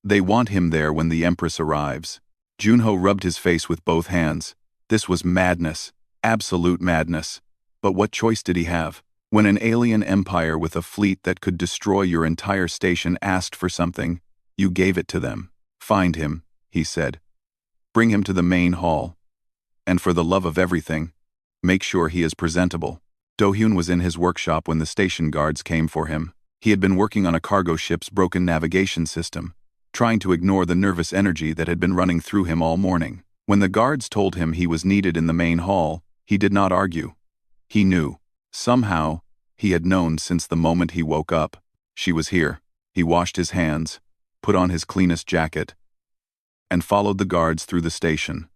They want him there when the Empress arrives." Junho rubbed his face with both hands. This was madness. Absolute madness. But what choice did he have? When an alien empire with a fleet that could destroy your entire station asked for something, you gave it to them. "Find him," he said. "Bring him to the main hall. And for the love of everything, make sure he is presentable." Do-hyun was in his workshop when the station guards came for him. He had been working on a cargo ship's broken navigation system, trying to ignore the nervous energy that had been running through him all morning. When the guards told him he was needed in the main hall, he did not argue. He knew. Somehow, he had known since the moment he woke up. She was here. He washed his hands, put on his cleanest jacket, and followed the guards through the station.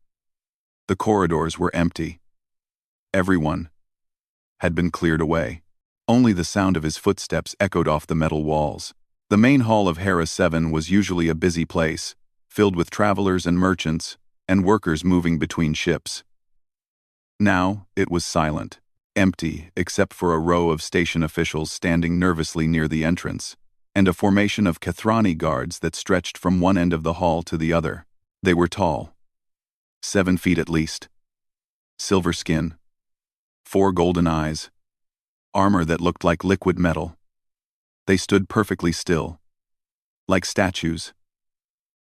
The corridors were empty. Everyone had been cleared away. Only the sound of his footsteps echoed off the metal walls. The main hall of Hera 7 was usually a busy place, filled with travelers and merchants, and workers moving between ships. Now, it was silent, empty except for a row of station officials standing nervously near the entrance, and a formation of Kathrani guards that stretched from one end of the hall to the other. They were tall, 7 feet at least, silver skin, 4 golden eyes, armor that looked like liquid metal. They stood perfectly still, like statues,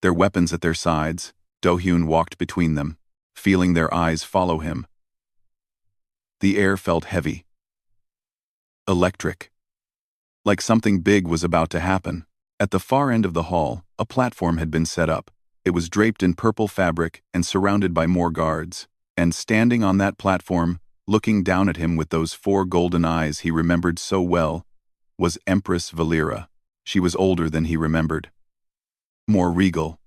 their weapons at their sides. Do-hyun walked between them, feeling their eyes follow him. The air felt heavy, electric, like something big was about to happen. At the far end of the hall, a platform had been set up. It was draped in purple fabric and surrounded by more guards. And standing on that platform, looking down at him with those 4 golden eyes he remembered so well, was Empress Valera. She was older than he remembered. More regal,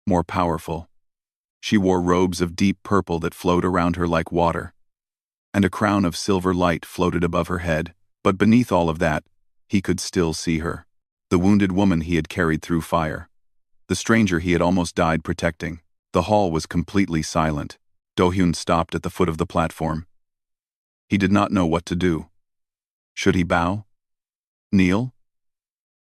more powerful. She wore robes of deep purple that flowed around her like water, and a crown of silver light floated above her head, but beneath all of that, he could still see her. The wounded woman he had carried through fire. The stranger he had almost died protecting. The hall was completely silent. Do-hyun stopped at the foot of the platform. He did not know what to do. Should he bow? Kneel?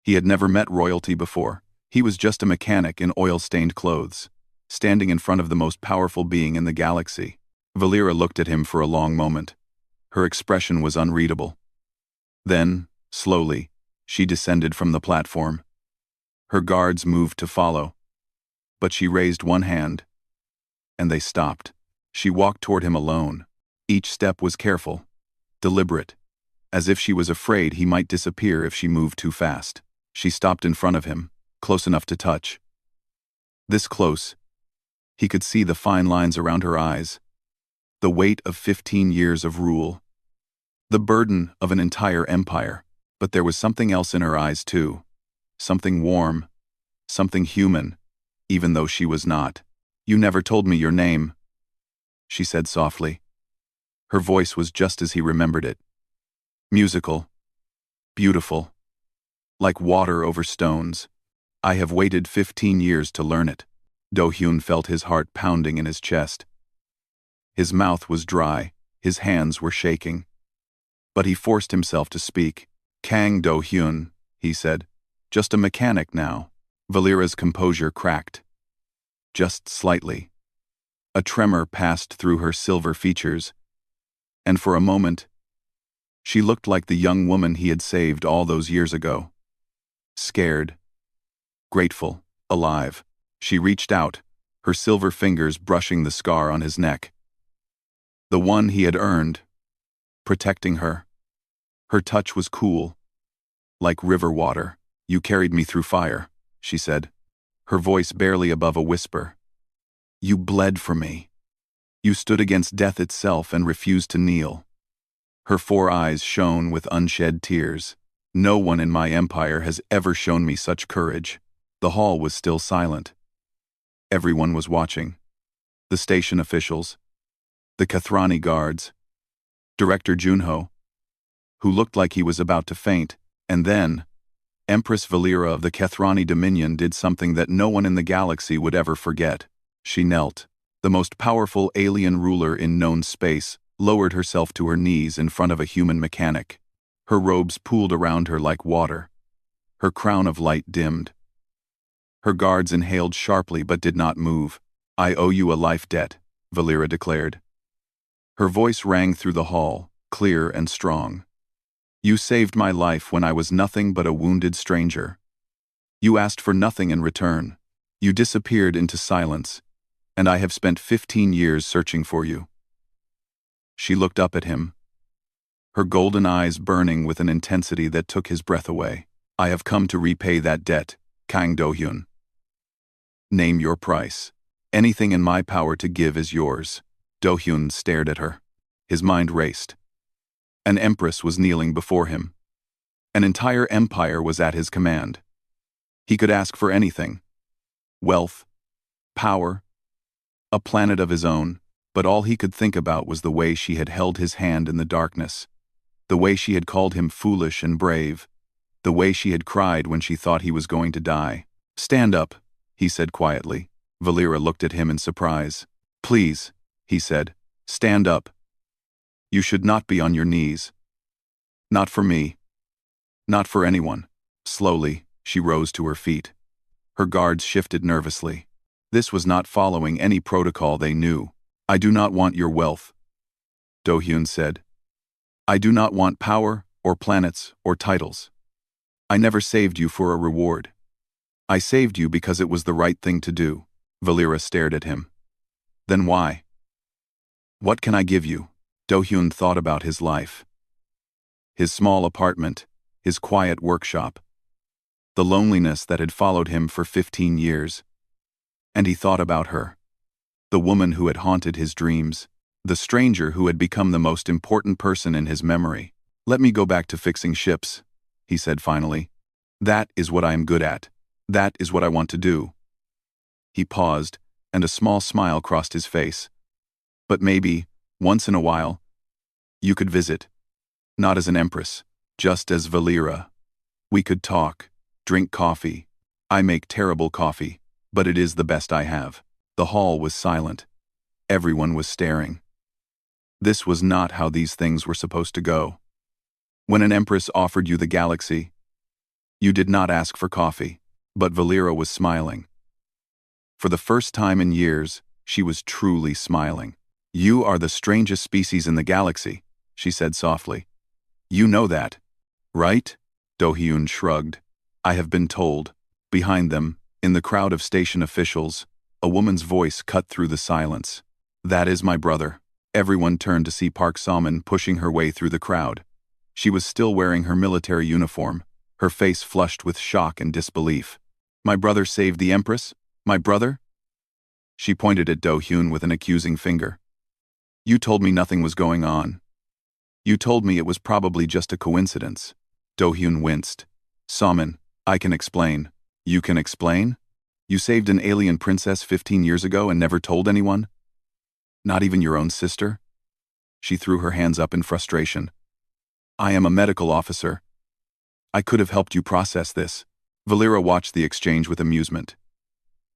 He had never met royalty before. He was just a mechanic in oil-stained clothes, standing in front of the most powerful being in the galaxy. Valera looked at him for a long moment. Her expression was unreadable. Then, slowly, she descended from the platform. Her guards moved to follow, but she raised one hand, and they stopped. She walked toward him alone. Each step was careful, deliberate, as if she was afraid he might disappear if she moved too fast. She stopped in front of him, close enough to touch. This close, he could see the fine lines around her eyes, the weight of 15 years of rule, the burden of an entire empire. But there was something else in her eyes too, something warm, something human, even though she was not. "You never told me your name," she said softly. Her voice was just as he remembered it. Musical, beautiful, like water over stones. "I have waited 15 years to learn it." Do-hyun felt his heart pounding in his chest. His mouth was dry, his hands were shaking. But he forced himself to speak. "Kang Do-hyun," he said. "Just a mechanic now." Valera's composure cracked. Just slightly. A tremor passed through her silver features, and for a moment, she looked like the young woman he had saved all those years ago. Scared, grateful, alive. She reached out, her silver fingers brushing the scar on his neck. The one he had earned, protecting her. Her touch was cool, like river water. "You carried me through fire," she said, her voice barely above a whisper. "You bled for me. You stood against death itself and refused to kneel." Her 4 eyes shone with unshed tears. "No one in my empire has ever shown me such courage." The hall was still silent. Everyone was watching. The station officials, the Kathrani guards, Director Junho, who looked like he was about to faint, and then, Empress Valera of the Kathrani Dominion did something that no one in the galaxy would ever forget. She knelt. The most powerful alien ruler in known space lowered herself to her knees in front of a human mechanic. Her robes pooled around her like water. Her crown of light dimmed. Her guards inhaled sharply but did not move. "I owe you a life debt," Valera declared. Her voice rang through the hall, clear and strong. "You saved my life when I was nothing but a wounded stranger. You asked for nothing in return. You disappeared into silence, and I have spent 15 years searching for you." She looked up at him, her golden eyes burning with an intensity that took his breath away. "I have come to repay that debt, Kang Do-hyun." "Name your price." Anything in my power to give is yours. Do-hyun stared at her. His mind raced. An empress was kneeling before him. An entire empire was at his command. He could ask for anything. Wealth, power, a planet of his own, but all he could think about was the way she had held his hand in the darkness, the way she had called him foolish and brave, the way she had cried when she thought he was going to die. "Stand up," he said quietly. Valera looked at him in surprise. "Please," he said, "stand up. You should not be on your knees. Not for me. Not for anyone." Slowly, she rose to her feet. Her guards shifted nervously. This was not following any protocol they knew. "I do not want your wealth," Do-hyun said. "I do not want power, or planets, or titles. I never saved you for a reward. I saved you because it was the right thing to do." Valera stared at him. "Then why? What can I give you?" Do-hyun thought about his life. His small apartment, his quiet workshop, the loneliness that had followed him for 15 years. And he thought about her. The woman who had haunted his dreams, the stranger who had become the most important person in his memory. "Let me go back to fixing ships," he said finally. "That is what I am good at. That is what I want to do." He paused, and a small smile crossed his face. "But maybe, once in a while, you could visit. Not as an empress, just as Valera. We could talk, drink coffee. I make terrible coffee, but it is the best I have." The hall was silent. Everyone was staring. This was not how these things were supposed to go. When an empress offered you the galaxy, you did not ask for coffee. But Valera was smiling. For the first time in years, she was truly smiling. "You are the strangest species in the galaxy," she said softly. "You know that, right?" Do-hyun shrugged. "I have been told." Behind them, in the crowd of station officials, a woman's voice cut through the silence. "That is my brother." Everyone turned to see Park Salmon pushing her way through the crowd. She was still wearing her military uniform, her face flushed with shock and disbelief. "My brother saved the Empress? My brother?" She pointed at Do-hyun with an accusing finger. "You told me nothing was going on. You told me it was probably just a coincidence." Do-hyun winced. "Salmon, I can explain." "You can explain? You saved an alien princess 15 years ago and never told anyone? Not even your own sister?" She threw her hands up in frustration. "I am a medical officer. I could have helped you process this." Valera watched the exchange with amusement.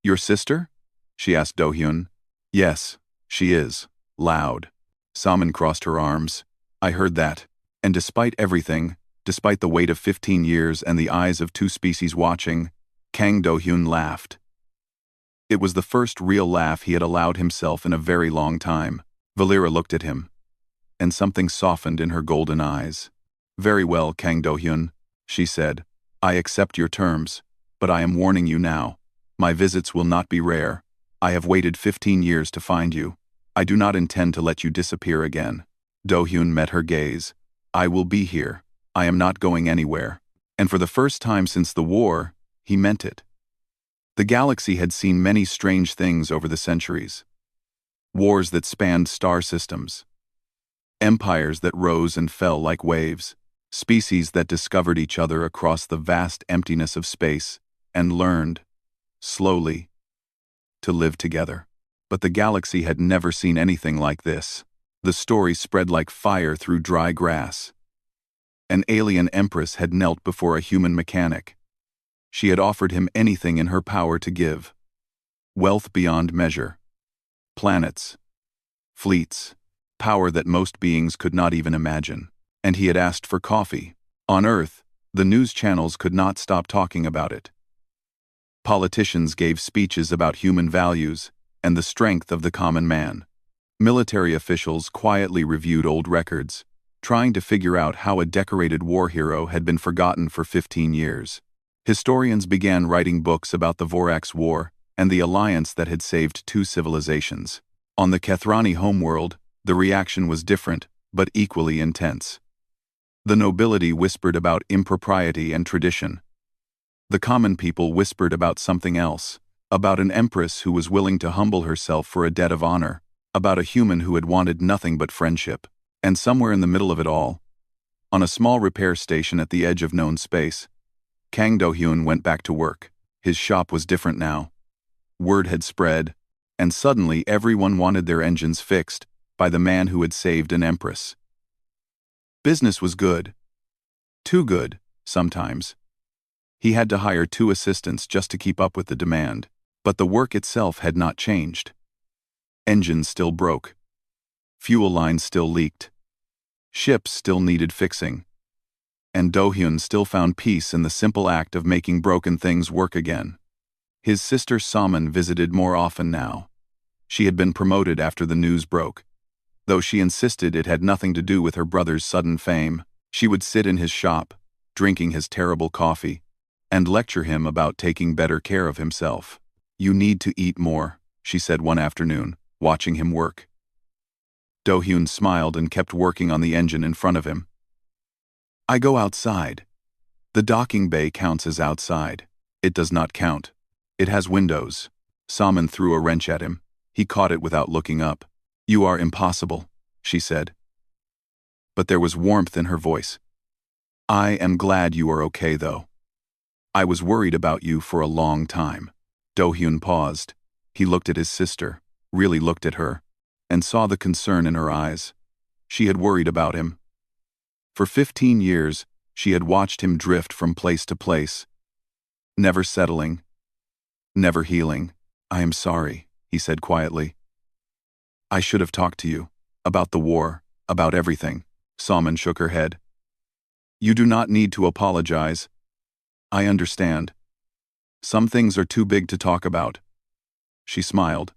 "Your sister?" she asked Do-hyun. "Yes, she is." Loud. Salmon crossed her arms. "I heard that. And despite everything, despite the weight of 15 years and the eyes of 2 species watching, Kang Do-hyun laughed. It was the first real laugh he had allowed himself in a very long time. Valera looked at him, and something softened in her golden eyes. "Very well, Kang Do-hyun," she said. "I accept your terms, but I am warning you now. My visits will not be rare. I have waited 15 years to find you. I do not intend to let you disappear again." Do-hyun met her gaze. "I will be here. I am not going anywhere." And for the first time since the war, he meant it. The galaxy had seen many strange things over the centuries. Wars that spanned star systems. Empires that rose and fell like waves. Species that discovered each other across the vast emptiness of space and learned, slowly, to live together. But the galaxy had never seen anything like this. The story spread like fire through dry grass. An alien empress had knelt before a human mechanic. She had offered him anything in her power to give. Wealth beyond measure. Planets. Fleets. Power that most beings could not even imagine. And he had asked for coffee. On Earth, the news channels could not stop talking about it. Politicians gave speeches about human values and the strength of the common man. Military officials quietly reviewed old records, trying to figure out how a decorated war hero had been forgotten for 15 years. Historians began writing books about the Vorax War and the alliance that had saved 2 civilizations. On the Kethrani homeworld, the reaction was different, but equally intense. The nobility whispered about impropriety and tradition. The common people whispered about something else, About an empress who was willing to humble herself for a debt of honor, about a human who had wanted nothing but friendship. And somewhere in the middle of it all, on a small repair station at the edge of known space, Kang Do-hyun went back to work. His shop was different now. Word had spread, and suddenly everyone wanted their engines fixed by the man who had saved an empress. Business was good. Too good, sometimes. He had to hire 2 assistants just to keep up with the demand, but the work itself had not changed. Engines still broke. Fuel lines still leaked. Ships still needed fixing. And Do-hyun still found peace in the simple act of making broken things work again. His sister Saman visited more often now. She had been promoted after the news broke. Though she insisted it had nothing to do with her brother's sudden fame, she would sit in his shop, drinking his terrible coffee, and lecture him about taking better care of himself. "You need to eat more," she said one afternoon, watching him work. Do-hyun smiled and kept working on the engine in front of him. "I go outside. The docking bay counts as outside. It does not count. It has windows." Saman threw a wrench at him. He caught it without looking up. "You are impossible," she said. But there was warmth in her voice. "I am glad you are okay, though. I was worried about you for a long time." Do-hyun paused. He looked at his sister, really looked at her, and saw the concern in her eyes. She had worried about him. For 15 years, she had watched him drift from place to place, never settling, never healing. "I am sorry," he said quietly. "I should have talked to you. About the war, about everything." Saman shook her head. "You do not need to apologize. I understand. Some things are too big to talk about." She smiled.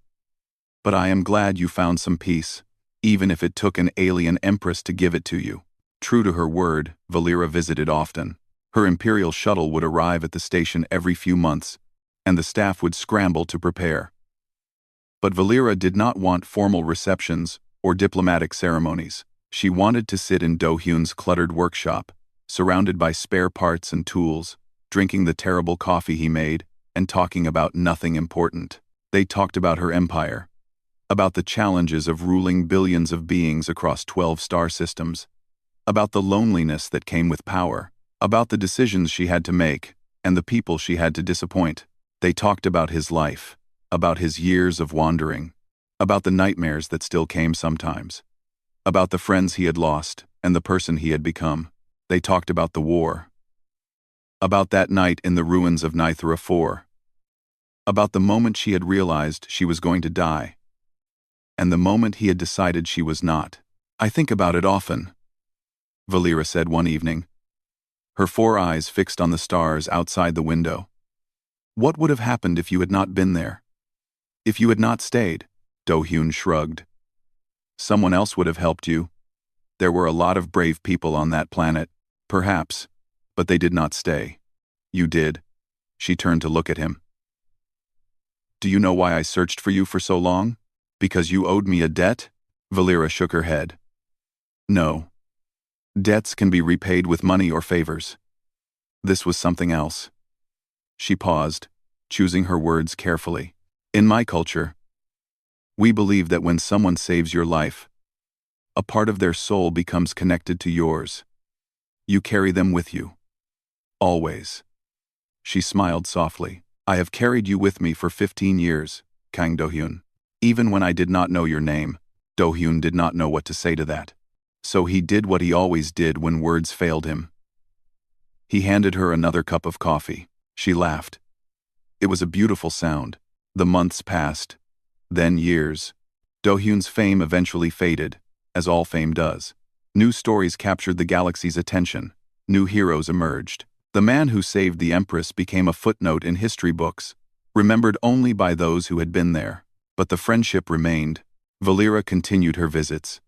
"But I am glad you found some peace, even if it took an alien empress to give it to you." True to her word, Valera visited often. Her imperial shuttle would arrive at the station every few months, and the staff would scramble to prepare. But Valera did not want formal receptions or diplomatic ceremonies. She wanted to sit in Do-hyun's cluttered workshop, surrounded by spare parts and tools, drinking the terrible coffee he made, and talking about nothing important. They talked about her empire, about the challenges of ruling billions of beings across 12 star systems, about the loneliness that came with power, about the decisions she had to make, and the people she had to disappoint. They talked about his life, about his years of wandering, about the nightmares that still came sometimes, about the friends he had lost and the person he had become. They talked about the war, about that night in the ruins of Nithra 4, about the moment she had realized she was going to die, and the moment he had decided she was not. "I think about it often," Valera said one evening, her 4 eyes fixed on the stars outside the window. "What would have happened if you had not been there? If you had not stayed?" Do-hyun shrugged. "Someone else would have helped you. There were a lot of brave people on that planet, perhaps, but they did not stay. You did." She turned to look at him. "Do you know why I searched for you for so long? Because you owed me a debt?" Valera shook her head. "No. Debts can be repaid with money or favors. This was something else." She paused, choosing her words carefully. "In my culture, we believe that when someone saves your life, a part of their soul becomes connected to yours. You carry them with you. Always." She smiled softly. "I have carried you with me for 15 years, Kang Do-hyun. Even when I did not know your name." Do-hyun did not know what to say to that. So he did what he always did when words failed him. He handed her another cup of coffee. She laughed. It was a beautiful sound. The months passed. Then years. Do-hyun's fame eventually faded, as all fame does. New stories captured the galaxy's attention. New heroes emerged. The man who saved the Empress became a footnote in history books, remembered only by those who had been there. But the friendship remained. Valera continued her visits.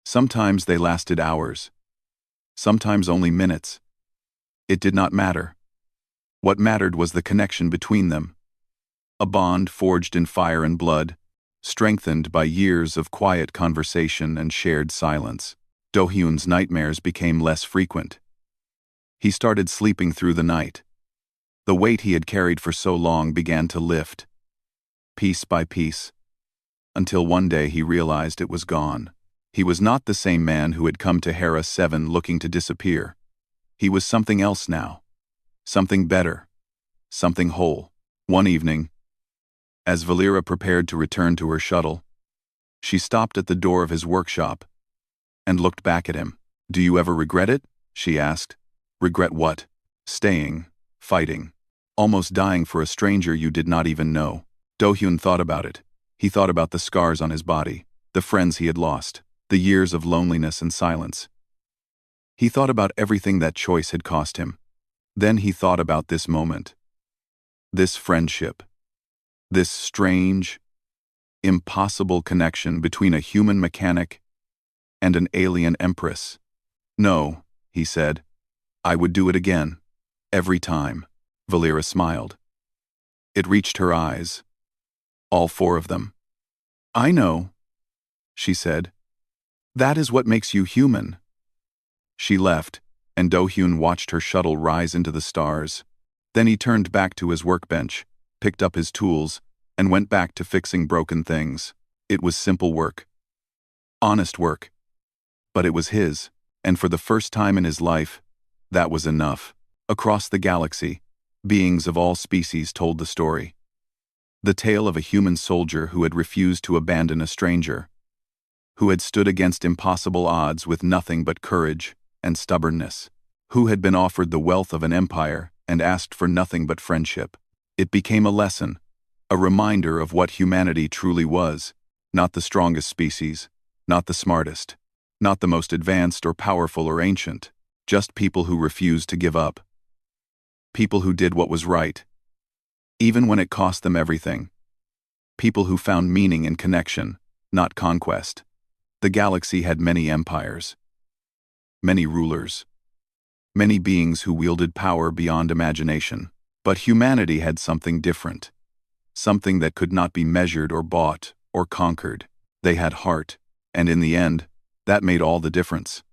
Sometimes they lasted hours. Sometimes only minutes. It did not matter. What mattered was the connection between them. A bond forged in fire and blood, strengthened by years of quiet conversation and shared silence. Do-hyun's nightmares became less frequent. He started sleeping through the night. The weight he had carried for so long began to lift, piece by piece, until one day he realized it was gone. He was not the same man who had come to Hera 7 looking to disappear. He was something else now. Something better. Something whole. One evening, as Valera prepared to return to her shuttle, she stopped at the door of his workshop and looked back at him. "Do you ever regret it?" she asked. "Regret what?" "Staying, fighting, almost dying for a stranger you did not even know." Do-hyun thought about it. He thought about the scars on his body, the friends he had lost, the years of loneliness and silence. He thought about everything that choice had cost him. Then he thought about this moment. This friendship. This strange, impossible connection between a human mechanic and an alien empress. "No," he said. "I would do it again. Every time." Valera smiled. It reached her eyes. All 4 of them. "I know," she said. "That is what makes you human." She left, and Do-hyun watched her shuttle rise into the stars. Then he turned back to his workbench, picked up his tools, and went back to fixing broken things. It was simple work. Honest work. But it was his, and for the first time in his life, that was enough. Across the galaxy, beings of all species told the story. The tale of a human soldier who had refused to abandon a stranger, who had stood against impossible odds with nothing but courage and stubbornness, who had been offered the wealth of an empire and asked for nothing but friendship. It became a lesson, a reminder of what humanity truly was, not the strongest species, not the smartest, not the most advanced or powerful or ancient, just people who refused to give up. People who did what was right, even when it cost them everything. People who found meaning in connection, not conquest. The galaxy had many empires, many rulers, many beings who wielded power beyond imagination. But humanity had something different, something that could not be measured or bought or conquered. They had heart, and in the end, that made all the difference.